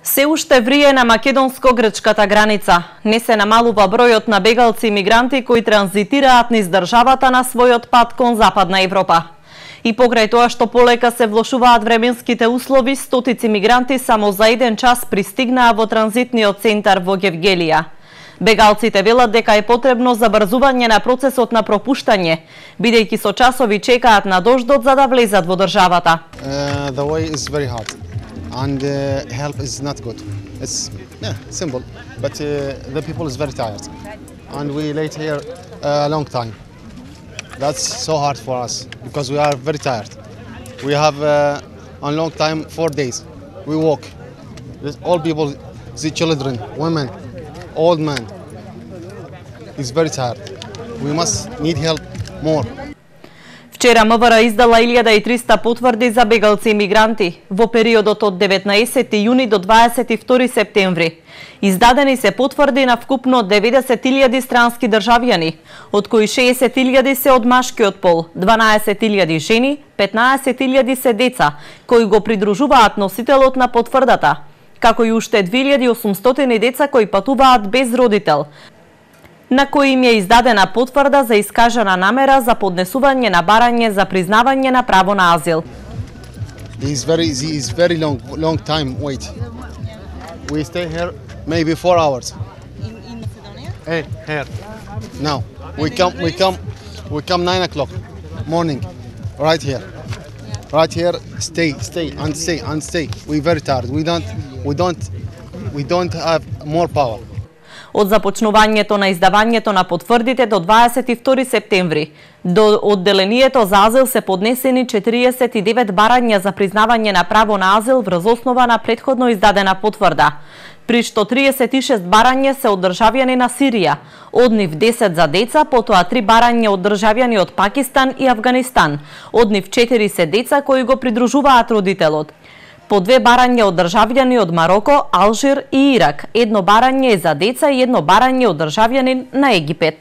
Се уште врие на македонско-грчката граница. Не се намалува бројот на бегалци и мигранти кои транзитираат низ државата на својот пат кон Западна Европа. И покрај тоа што полека се влошуваат временските услови, стотици мигранти само за 1 час пристигнаа во транзитниот центар во Гевгелија. Бегалците велат дека е потребно забрзување на процесот на пропуштање, бидејќи со часови чекаат на дождот за да влезат во државата. The way is very hard and help is not good. It's simple, but the people is very tired and we late here a long time. That's so hard for us because we are very tired. We have a long time, 4 days. We walk. All people, the children, women, old man is very tired. We must need help more. Вчера МВР издала 1300 потврди за бегалци и мигранти во периодот од 19 јуни до 22 септември. Издадени се потврди на вкупно 90.000 странски државјани, од кои 60.000 се од машкиот пол, 12.000 жени, 15.000 се деца, кои го придружуваат носителот на потврдата, како и уште 2800 деца кои патуваат без родител, на кои им е издадена потврда за искажана намера за поднесување на барање за признавање на право на азил. It's very long time wait. We stay here maybe 4 hours. In Macedonia? Here. Now we come 9 o'clock morning, right here. Right here, stay. We very tired. We don't have more power. Од започнувањето на издавањето на потврдите до 22 септември, до одделението за азил се поднесени 49 барања за признавање на право на азил врз основа на претходно издадена потврда, при што 36 барања се од државјани на Сирија, од нив 10 за деца, потоа 3 барања од државјани од Пакистан и Авганистан, од нив 4 се деца кои го придружуваат родителот. По 2 барања од државјани од Мароко, Алжир и Ирак, едно барање е за деца и едно барање од државјанин на Египет.